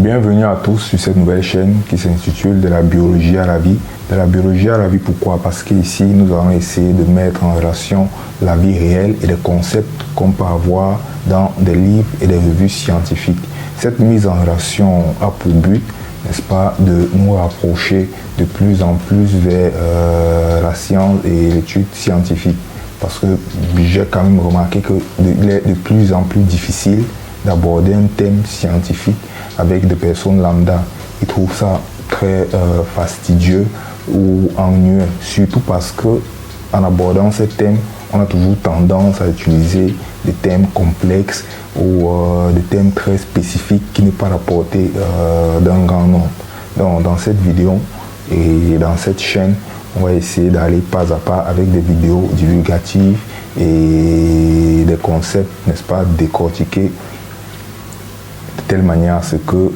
Bienvenue à tous sur cette nouvelle chaîne qui s'intitule De la biologie à la vie. De la biologie à la vie, pourquoi? Parce qu'ici, nous allons essayer de mettre en relation la vie réelle et les concepts qu'on peut avoir dans des livres et des revues scientifiques. Cette mise en relation a pour but, n'est-ce pas, de nous rapprocher de plus en plus vers la science et l'étude scientifique. Parce que j'ai quand même remarqué qu'il est de plus en plus difficile d'aborder un thème scientifique avec des personnes lambda. Ils trouvent ça très fastidieux ou ennuyeux, surtout parce que en abordant ces thèmes, on a toujours tendance à utiliser des thèmes complexes ou des thèmes très spécifiques qui n'est pas à la portée d'un grand nombre. Donc, dans cette vidéo et dans cette chaîne, on va essayer d'aller pas à pas avec des vidéos divulgatives et des concepts, n'est-ce pas, décortiqués de telle manière à ce que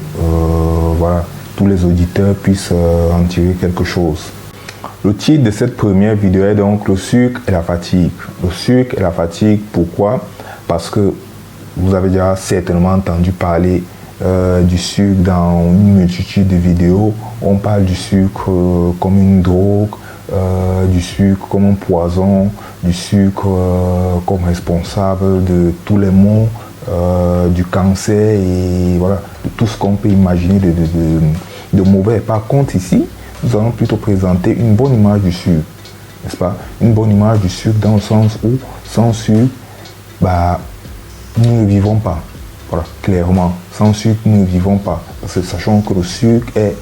voilà, tous les auditeurs puissent en tirer quelque chose. Le titre de cette première vidéo est donc le sucre et la fatigue. Le sucre et la fatigue, pourquoi? Parce que vous avez déjà certainement entendu parler du sucre dans une multitude de vidéos. On parle du sucre comme une drogue, du sucre comme un poison, du sucre comme responsable de tous les maux, du cancer et voilà, de tout ce qu'on peut imaginer de mauvais. Par contre ici, nous allons plutôt présenter une bonne image du sucre, n'est-ce pas? Une bonne image du sucre dans le sens où sans sucre, bah, nous ne vivons pas. Voilà, clairement, sans sucre, nous ne vivons pas. Parce que sachant que le sucre est,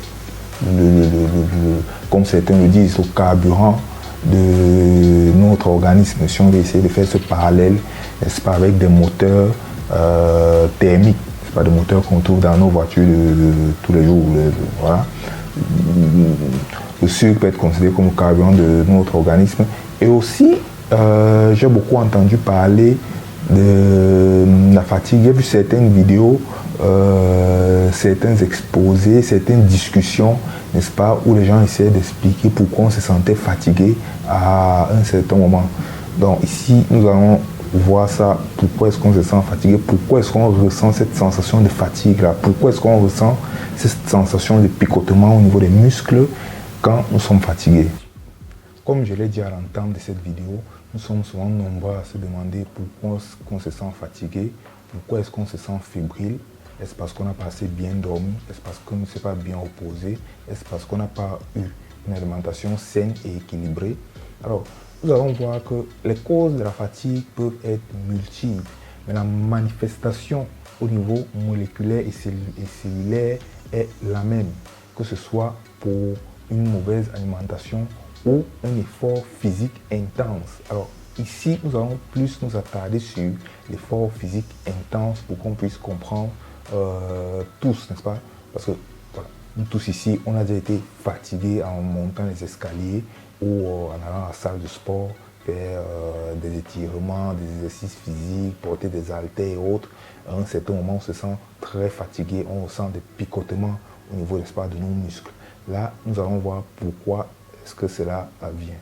comme certains le disent, le carburant de notre organisme. Si on veut essayer de faire ce parallèle, n'est-ce pas, avec des moteurs thermiques, c'est pas des moteurs qu'on trouve dans nos voitures de tous les jours. Voilà. Le sucre peut être considéré comme le carburant de notre organisme. Et aussi, j'ai beaucoup entendu parler de la fatigue. J'ai vu certaines vidéos, certains exposés, certaines discussions, n'est-ce pas, où les gens essayaient d'expliquer pourquoi on se sentait fatigué à un certain moment. Donc ici, nous allons voir ça, pourquoi est-ce qu'on se sent fatigué, pourquoi est-ce qu'on ressent cette sensation de fatigue là, pourquoi est-ce qu'on ressent cette sensation de picotement au niveau des muscles quand nous sommes fatigués. Comme je l'ai dit à l'entame de cette vidéo, nous sommes souvent nombreux à se demander pourquoi est-ce qu'on se sent fatigué, pourquoi est-ce qu'on se sent fébrile. Est-ce parce qu'on n'a pas assez bien dormi? Est-ce parce qu'on ne s'est pas bien reposé? Est-ce parce qu'on n'a pas eu une alimentation saine et équilibrée? Alors, nous allons voir que les causes de la fatigue peuvent être multiples, mais la manifestation au niveau moléculaire et cellulaire est la même, que ce soit pour une mauvaise alimentation ou un effort physique intense. Alors ici, nous allons plus nous attarder sur l'effort physique intense pour qu'on puisse comprendre tous, n'est-ce pas? Parce que voilà, nous tous ici, on a déjà été fatigués en montant les escaliers ou en allant à la salle de sport, faire des étirements, des exercices physiques, porter des haltères et autres. À un certain moment, on se sent très fatigué, on ressent des picotements au niveau, n'est-ce pas, de nos muscles. Là, nous allons voir pourquoi est-ce que cela vient.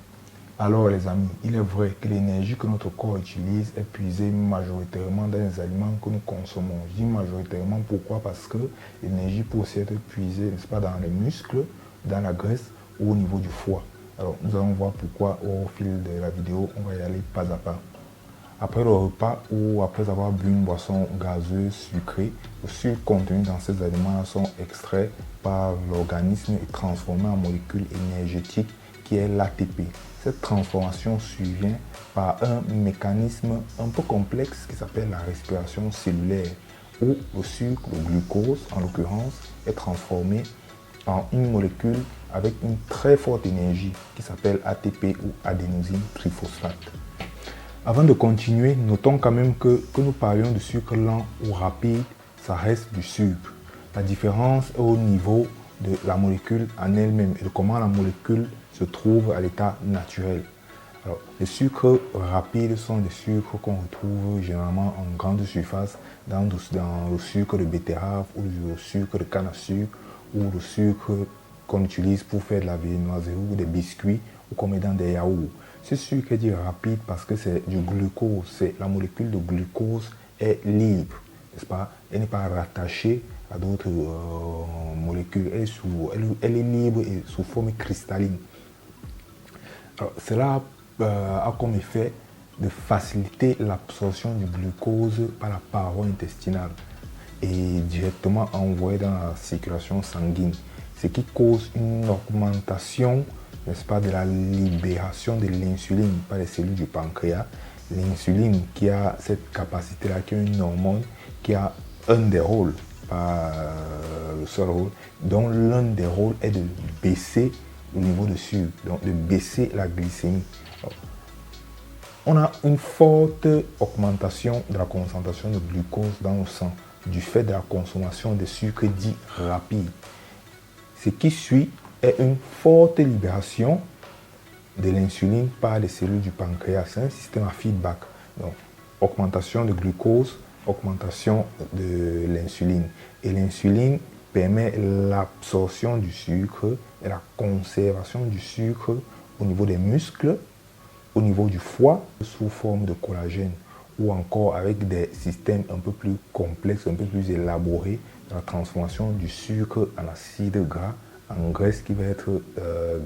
Alors les amis, il est vrai que l'énergie que notre corps utilise est puisée majoritairement dans les aliments que nous consommons. Je dis majoritairement, pourquoi? Parce que l'énergie peut aussi être puisée, n'est-ce pas, dans les muscles, dans la graisse ou au niveau du foie. Alors nous allons voir pourquoi au fil de la vidéo, on va y aller pas à pas. Après le repas ou après avoir bu une boisson gazeuse sucrée, le sucre contenu dans ces aliments sont extraits par l'organisme et transformés en molécules énergétiques qui est l'ATP. Cette transformation survient par un mécanisme un peu complexe qui s'appelle la respiration cellulaire, où le sucre, le glucose en l'occurrence, est transformé en une molécule avec une très forte énergie qui s'appelle ATP ou adénosine triphosphate. Avant de continuer, notons quand même que nous parlions de sucre lent ou rapide, ça reste du sucre. La différence est au niveau de la molécule en elle-même et de comment la molécule se trouve à l'état naturel. Alors, les sucres rapides sont des sucres qu'on retrouve généralement en grande surface dans le sucre de betterave ou le sucre de canne à sucre ou le sucre qu'on utilise pour faire de la viennoiserie ou des biscuits ou qu'on met dans des yaourts. Ce sucre est dit rapide parce que c'est du glucose, la molécule de glucose est libre, n'est-ce pas? Elle n'est pas rattachée à d'autres molécules. Elle est libre et sous forme cristalline. Alors, cela a comme effet de faciliter l'absorption du glucose par la paroi intestinale et directement envoyé dans la circulation sanguine, ce qui cause une augmentation, n'est-ce pas, de la libération de l'insuline par les cellules du pancréas. L'insuline qui a cette capacité-là, qui est une hormone qui a un des rôles, pas le seul rôle, dont l'un des rôles est de baisser le niveau de sucre, donc de baisser la glycémie. Alors, on a une forte augmentation de la concentration de glucose dans le sang du fait de la consommation de sucres dits rapides. Ce qui suit est une forte libération de l'insuline par les cellules du pancréas. C'est un système à feedback. Donc, augmentation de glucose, augmentation de l'insuline. Et l'insuline permet l'absorption du sucre et la conservation du sucre au niveau des muscles, au niveau du foie, sous forme de collagène, ou encore avec des systèmes un peu plus complexes, un peu plus élaborés, de la transformation du sucre en acide gras, en graisse qui va être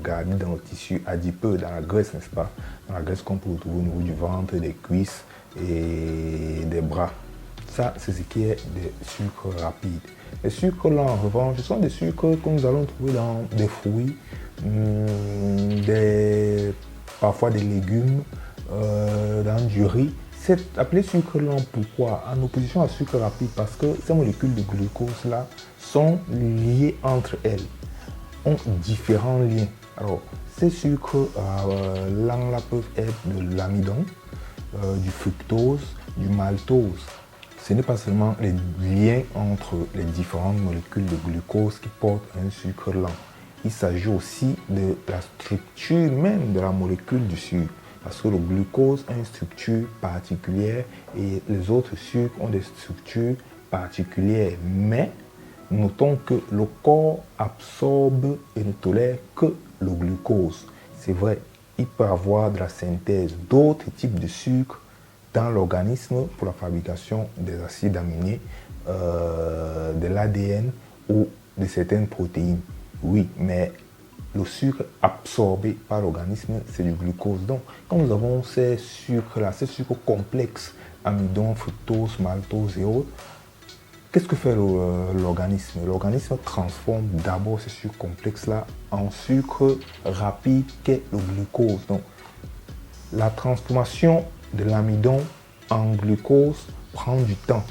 gardée dans le tissu adipeux, dans la graisse, n'est-ce pas? Dans la graisse qu'on peut retrouver au niveau du ventre, des cuisses et des bras. Ça, c'est ce qui est des sucres rapides. Les sucres lents, en revanche, ce sont des sucres que nous allons trouver dans des fruits, parfois des légumes, dans du riz. C'est appelé sucre lent. Pourquoi? En opposition à sucre rapide, parce que ces molécules de glucose-là sont liées entre elles, ont différents liens. Alors, ces sucres lents-là peuvent être de l'amidon, du fructose, du maltose. Ce n'est pas seulement les liens entre les différentes molécules de glucose qui portent un sucre lent. Il s'agit aussi de la structure même de la molécule du sucre. Parce que le glucose a une structure particulière et les autres sucres ont des structures particulières. Mais notons que le corps absorbe et ne tolère que le glucose. C'est vrai, il peut y avoir de la synthèse d'autres types de sucres dans l'organisme pour la fabrication des acides aminés, de l'ADN ou de certaines protéines. Oui, mais le sucre absorbé par l'organisme, c'est du glucose. Donc, quand nous avons ces sucres-là, ces sucres complexes, amidon, fructose, maltose et autres, qu'est-ce que fait l'organisme? L'organisme transforme d'abord ces sucres complexes-là en sucre rapide qu'est le glucose. Donc, la transformation de l'amidon en glucose prend du temps.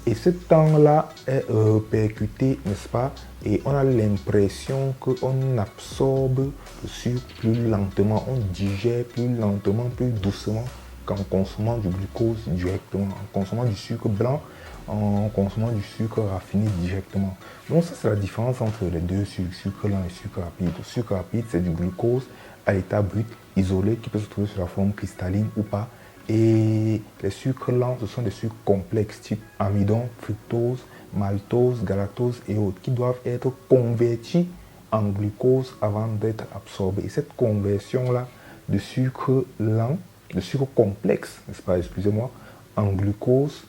Et ce temps-là est répercuté, n'est-ce pas? Et on a l'impression qu'on absorbe le sucre plus lentement, on digère plus lentement, plus doucement qu'en consommant du glucose directement, en consommant du sucre blanc, en consommant du sucre raffiné directement. Donc ça, c'est la différence entre les deux sucres, sucre lent et sucre rapide. Le sucre rapide, c'est du glucose à l'état brut, isolé, qui peut se trouver sous la forme cristalline ou pas. Et les sucres lents, ce sont des sucres complexes type amidon, fructose, maltose, galactose et autres qui doivent être convertis en glucose avant d'être absorbés. Et cette conversion-là de sucre lent, de sucre complexe, n'est-ce pas, excusez-moi, en glucose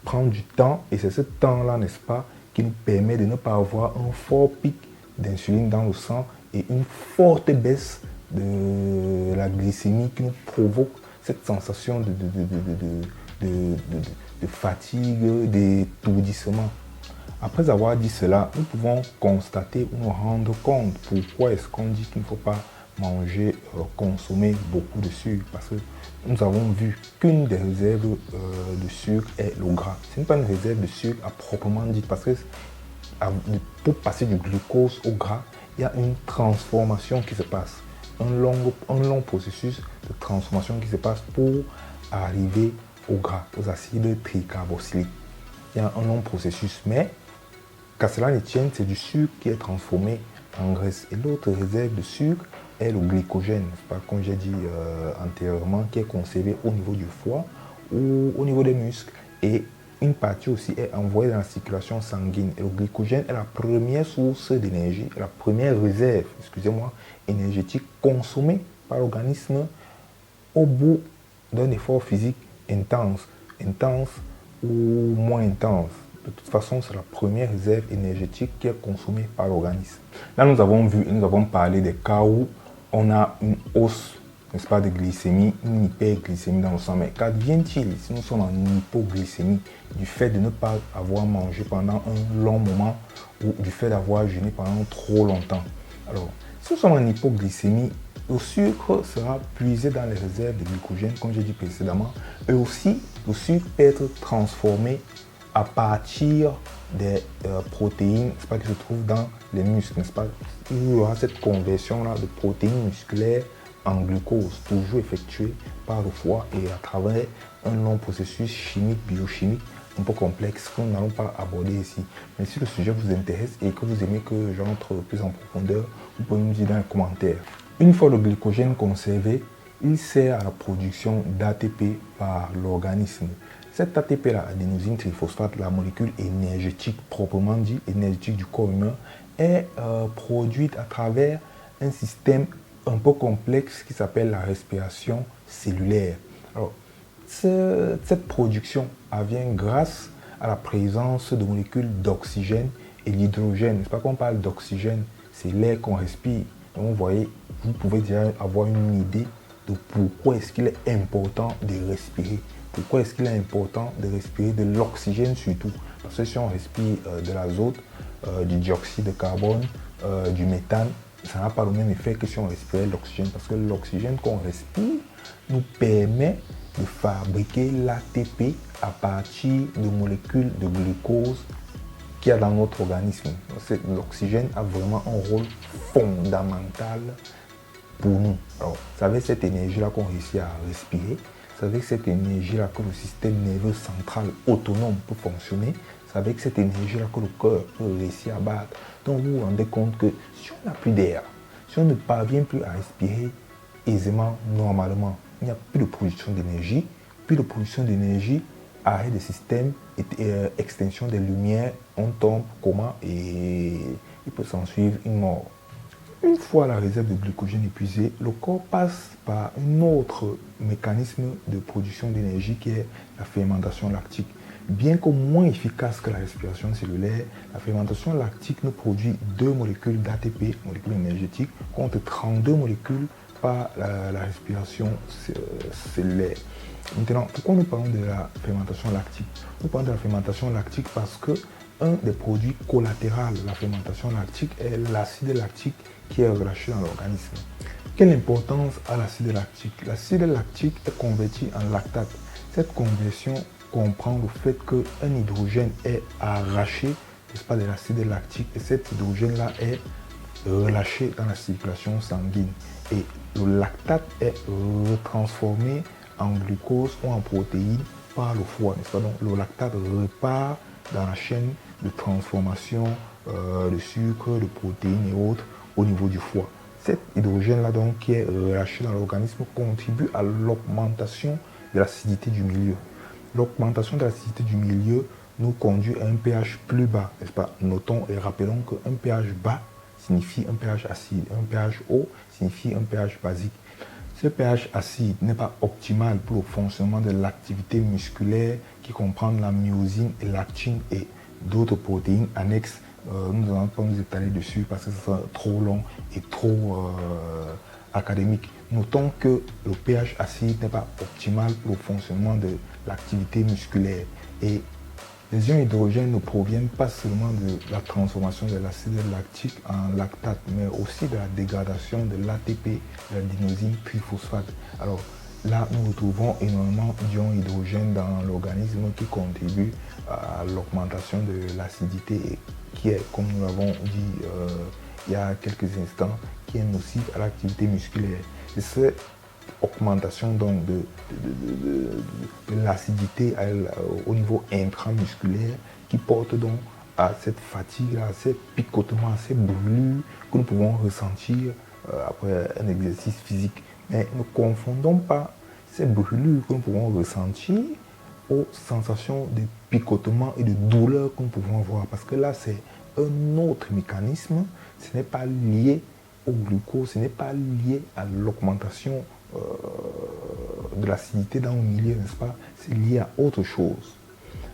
prend du temps et c'est ce temps-là, n'est-ce pas, qui nous permet de ne pas avoir un fort pic d'insuline dans le sang et une forte baisse de la glycémie qui nous provoque cette sensation de fatigue, d'étourdissement. Après avoir dit cela, nous pouvons constater ou nous rendre compte pourquoi est-ce qu'on dit qu'il ne faut pas manger, consommer beaucoup de sucre. Parce que nous avons vu qu'une des réserves de sucre est le gras. Ce n'est pas une réserve de sucre à proprement dit parce que pour passer du glucose au gras, il y a une transformation qui se passe. Un long processus de transformation qui se passe pour arriver au gras, aux acides tricarboxyliques. Il y a un long processus, mais qu'à cela ne tienne, c'est du sucre qui est transformé en graisse. Et l'autre réserve de sucre est le glycogène, comme j'ai dit antérieurement, qui est conservé au niveau du foie ou au niveau des muscles. Et une partie aussi est envoyée dans la circulation sanguine. Et le glycogène est la première source d'énergie, la première réserve, excusez-moi, énergétique consommée par l'organisme au bout d'un effort physique intense ou moins intense. de toute façon, c'est la première réserve énergétique qui est consommée par l'organisme. Là, nous avons parlé des cas où on a une hausse, n'est-ce pas, de glycémie, une hyperglycémie dans le sang. Mais qu'advient-il si nous sommes en hypoglycémie du fait de ne pas avoir mangé pendant un long moment ou du fait d'avoir jeûné pendant trop longtemps? Alors, si nous sommes en hypoglycémie, le sucre sera puisé dans les réserves de glycogène, comme j'ai dit précédemment, et aussi le sucre peut être transformé à partir des protéines, n'est-ce pas, qui se trouvent dans les muscles, n'est-ce pas? Il y aura cette conversion-là de protéines musculaires en glucose, toujours effectuée par le foie et à travers un long processus chimique, biochimique, un peu complexe que nous n'allons pas aborder ici. Mais si le sujet vous intéresse et que vous aimez que j'entre plus en profondeur, vous pouvez nous dire dans les commentaires. Une fois le glycogène conservé, il sert à la production d'ATP par l'organisme. Cet ATP-là, adénosine triphosphate, la molécule énergétique, proprement dit, énergétique du corps humain, est produite à travers un système un peu complexe qui s'appelle la respiration cellulaire. Alors, cette production vient grâce à la présence de molécules d'oxygène et d'hydrogène. C'est pas qu'on parle d'oxygène, c'est l'air qu'on respire. Donc, vous voyez, vous pouvez déjà avoir une idée de pourquoi est-ce qu'il est important de respirer. Pourquoi est-ce qu'il est important de respirer de l'oxygène surtout? Parce que si on respire de l'azote, du dioxyde de carbone, du méthane, ça n'a pas le même effet que si on respirait l'oxygène. Parce que l'oxygène qu'on respire nous permet de fabriquer l'ATP à partir de molécules de glucose qu'il y a dans notre organisme. L'oxygène a vraiment un rôle fondamental pour nous. Alors, c'est avec cette énergie-là qu'on réussit à respirer. C'est avec cette énergie-là que le système nerveux central autonome peut fonctionner. C'est avec cette énergie-là que le cœur peut réussir à battre. Donc vous vous rendez compte que si on n'a plus d'air, si on ne parvient plus à respirer aisément, normalement, il n'y a plus de production d'énergie. Plus de production d'énergie, arrêt des systèmes, extinction des lumières, on tombe, coma et il peut s'en suivre une mort. Une fois la réserve de glycogène épuisée, le corps passe par un autre mécanisme de production d'énergie qui est la fermentation lactique. Bien que moins efficace que la respiration cellulaire, la fermentation lactique nous produit 2 molécules d'ATP, molécules énergétiques, contre 32 molécules par la respiration cellulaire. Maintenant, pourquoi nous parlons de la fermentation lactique? Nous parlons de la fermentation lactique parce que un des produits collatéraux de la fermentation lactique est l'acide lactique qui est relâché dans l'organisme. Quelle importance a l'acide lactique? L'acide lactique est converti en lactate. Cette conversion comprend le fait qu'un hydrogène est arraché, n'est-ce pas, de l'acide lactique, et cet hydrogène-là est relâché dans la circulation sanguine. Et le lactate est retransformé en glucose ou en protéines par le foie, n'est-ce pas? Donc le lactate repart dans la chaîne de transformation de sucre, de protéines et autres au niveau du foie. Cet hydrogène-là, donc, qui est relâché dans l'organisme, contribue à l'augmentation de l'acidité du milieu. L'augmentation de l'acidité du milieu nous conduit à un pH plus bas, n'est-ce pas? Notons et rappelons qu'un pH bas signifie un pH acide, un pH haut signifie un pH basique. Ce pH acide n'est pas optimal pour le fonctionnement de l'activité musculaire qui comprend la myosine et l'actine et d'autres protéines annexes. Nous n'allons pas nous étaler dessus parce que ce sera trop long et trop académique. Notons que le pH acide n'est pas optimal pour le fonctionnement de l'activité musculaire. Et les ions hydrogène ne proviennent pas seulement de la transformation de l'acide lactique en lactate, mais aussi de la dégradation de l'ATP, de l'adénosine triphosphate. Alors là, nous retrouvons énormément d'ions hydrogène dans l'organisme qui contribuent à l'augmentation de l'acidité et qui est, comme nous l'avons dit il y a quelques instants, qui est nocif à l'activité musculaire. Et cette augmentation donc de l'acidité au niveau intramusculaire qui porte donc à cette fatigue, à ces picotements, à ces brûlures que nous pouvons ressentir après un exercice physique. Mais ne confondons pas ces brûlures que nous pouvons ressentir aux sensations de picotement et de douleur que nous pouvons avoir. Parce que là, c'est un autre mécanisme. Ce n'est pas lié au glucose, ce n'est pas lié à l'augmentation de l'acidité dans le milieu, n'est-ce pas? C'est lié à autre chose.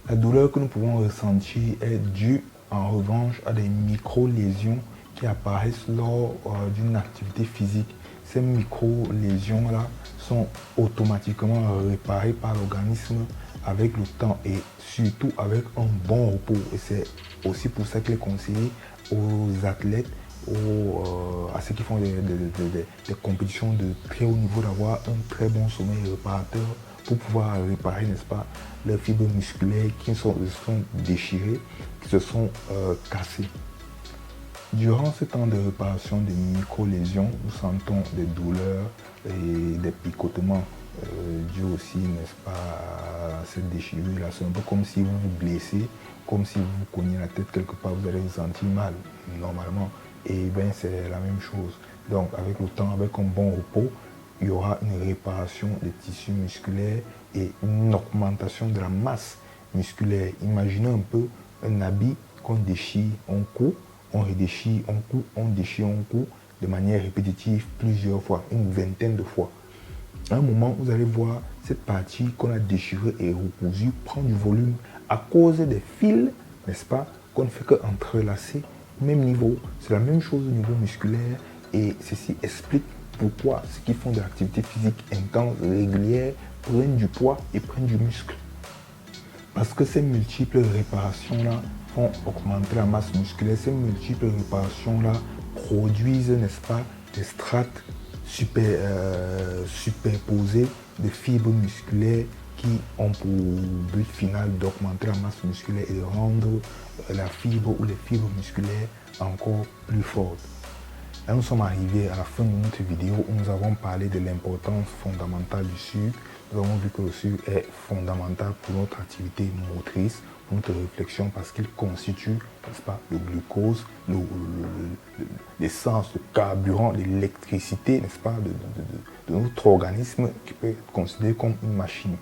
La douleur que nous pouvons ressentir est due en revanche à des micro-lésions qui apparaissent lors d'une activité physique. Ces micro-lésions-là sont automatiquement réparées par l'organisme avec le temps et surtout avec un bon repos. Et c'est aussi pour ça qu'il est conseillé aux athlètes, à ceux qui font des compétitions de très haut niveau, d'avoir un très bon sommeil réparateur pour pouvoir réparer, n'est-ce pas, leurs fibres musculaires qui se sont déchirées, qui se sont cassées. Durant ce temps de réparation des micro-lésions, nous sentons des douleurs et des picotements dus aussi, n'est-ce pas, à cette déchirure-là. C'est un peu comme si vous vous blessez, comme si vous vous cognez la tête quelque part, vous allez vous sentir mal, normalement. Et bien, c'est la même chose. Donc, avec le temps, avec un bon repos, il y aura une réparation des tissus musculaires et une augmentation de la masse musculaire. Imaginez un peu un habit qu'on déchire, on coud, on redéchire, on coud, on déchire, on coud de manière répétitive plusieurs fois, une vingtaine de fois. À un moment, vous allez voir cette partie qu'on a déchirée et recousue prendre du volume à cause des fils, n'est-ce pas, qu'on ne fait qu'entrelacer au même niveau. C'est la même chose au niveau musculaire et ceci explique pourquoi ceux qui font de l'activité physique intense, régulière, prennent du poids et prennent du muscle. Parce que ces multiples réparations-là font augmenter la masse musculaire. Ces multiples réparations-là produisent, n'est-ce pas, des strates superposées de fibres musculaires qui ont pour but final d'augmenter la masse musculaire et de rendre la fibre ou les fibres musculaires encore plus fortes. Là, nous sommes arrivés à la fin de notre vidéo où nous avons parlé de l'importance fondamentale du sucre. Nous avons vu que le sucre est fondamental pour notre activité motrice, pour notre réflexion, parce qu'il constitue, n'est-ce pas, le glucose, l'essence, le carburant, l'électricité, n'est-ce pas, de notre organisme qui peut être considéré comme une machine.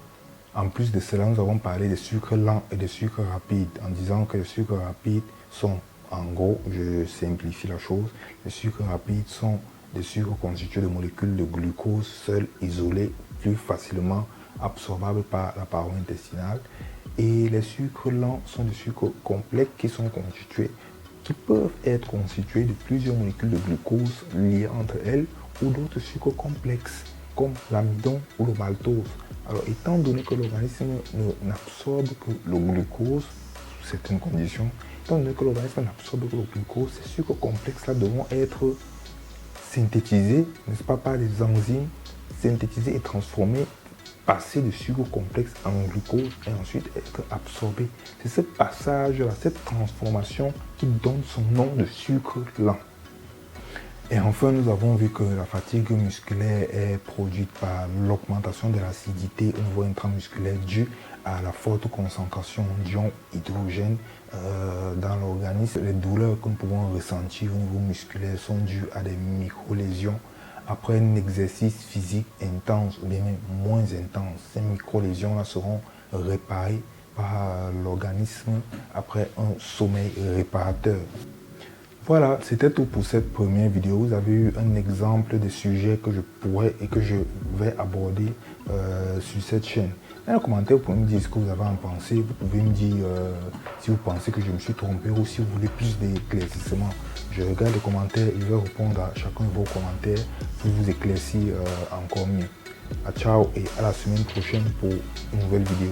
En plus de cela, nous avons parlé des sucres lents et des sucres rapides, en disant que les sucres rapides sont, en gros, je simplifie la chose, les sucres rapides sont des sucres constitués de molécules de glucose seules, isolées, plus facilement absorbables par la paroi intestinale. Et les sucres lents sont des sucres complexes qui peuvent être constitués de plusieurs molécules de glucose liées entre elles ou d'autres sucres complexes comme l'amidon ou le maltose. Alors, étant donné que l'organisme n'absorbe que le glucose sous certaines conditions, étant donné que l'organisme n'absorbe que le glucose, ces sucres complexes-là devront être synthétisés, n'est-ce pas, par des enzymes, synthétisés et transformés, passer de sucre complexe en glucose et ensuite être absorbé. C'est ce passage-là, cette transformation qui donne son nom de sucre lent. Et enfin, nous avons vu que la fatigue musculaire est produite par l'augmentation de l'acidité au niveau intramusculaire due à la forte concentration d'ions hydrogène dans l'organisme. Les douleurs que nous pouvons ressentir au niveau musculaire sont dues à des micro-lésions après un exercice physique intense ou bien même moins intense. Ces micro-lésions-là seront réparées par l'organisme après un sommeil réparateur. Voilà, c'était tout pour cette première vidéo. Vous avez eu un exemple des sujets que je pourrais et que je vais aborder sur cette chaîne. Dans les commentaires, vous pouvez me dire ce que vous avez en pensé. Vous pouvez me dire si vous pensez que je me suis trompé ou si vous voulez plus d'éclaircissements. Je regarde les commentaires et je vais répondre à chacun de vos commentaires pour vous éclaircir encore mieux. Ciao et à la semaine prochaine pour une nouvelle vidéo.